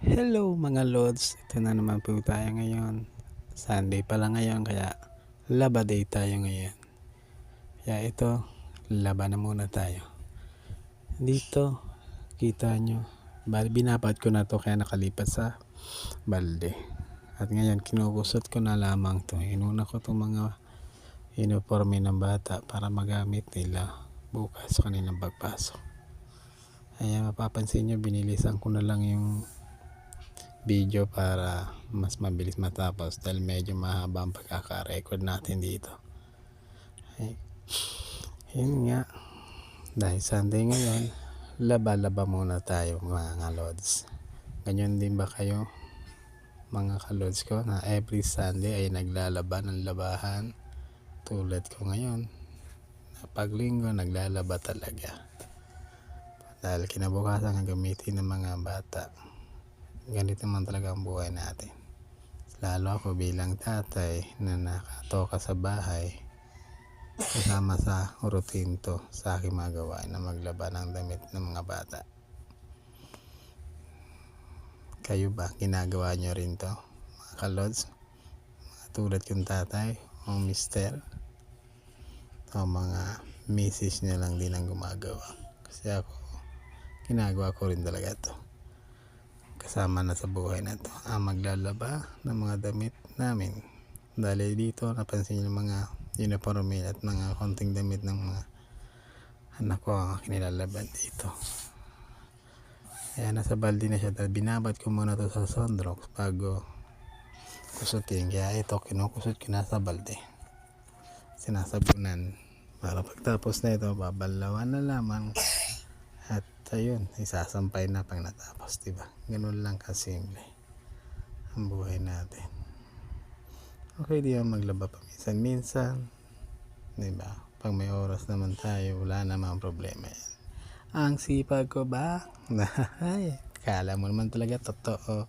Hello mga lods, ito na naman po tayo ngayon. Sunday pala ngayon kaya laba day tayo ngayon. Kaya ito, laba na muna tayo. Dito, kita nyo, binabad ko na to kaya nakalipat sa balde. At ngayon, kinukusot ko na lamang to. Inuna ko itong mga uniforme ng bata para magamit nila bukas sa kanilang pagpasok. Kaya mapapansin nyo, binilisan ko na lang yung video para mas mabilis matapos dahil medyo mahaba ang pagkaka-record natin dito. Ay, yun nga, dahil Sunday ngayon, laba-laba muna tayo mga lods. Ganyan din ba kayo mga kalods ko na every Sunday ay naglalaba ng labahan tulad ko ngayon na paglinggo naglalaba talaga dahil kinabukasan gagamitin ng mga bata. Ganito naman talaga ang buhay natin. Lalo ako bilang tatay na nakatoka sa bahay, kasama sa routine to sa aking mga gawain na maglaba ng damit ng mga bata. Kayo ba, ginagawa nyo rin to mga kalods? Mga tulad yung tatay o mister o mga misis nyo lang din ang gumagawa. Kasi ako, ginagawa ko rin talaga to. Kasama na sa buhay na to ang maglalaba ng mga damit namin. Dahil dito napansin nyo mga uniforme at mga konting damit ng mga anak ko ang kinilalaban dito. Kaya nasa balde na siya dahil binabad ko muna to sa Sunrox bago kusutin. Kaya ito kinukusot ko na sa balde, sinasabunan para pagtapos na ito babalawan na lamang at ayun, isasampay na pag natapos, diba? Ganun lang kasimple ang buhay natin. Okay di ba maglaba pa minsan-minsan, diba? Pag may oras naman tayo, wala namang problema yan. Ang sipag ko ba? Ay, kala mo naman talaga totoo.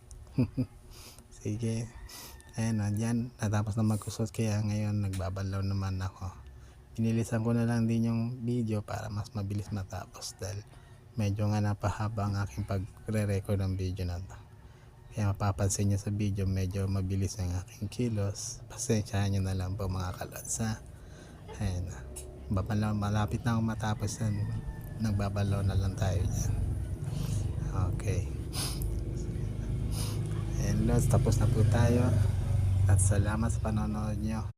Sige, ayun na dyan, natapos na magkusot kaya ngayon nagbabalaw naman ako. Inilisan ko na lang din yung video para mas mabilis matapos dahil medyo nga napahaba ang aking pagre-record ng video na to. Kaya mapapansin nyo sa video medyo mabilis ang aking kilos. Pasensyahan nyo na lang po mga kalods ha. Ayun na, malapit na akong matapos yan. Nagbabalaw na lang tayo dyan. Okay, ayun lods, tapos na po tayo at salamat sa panonood nyo.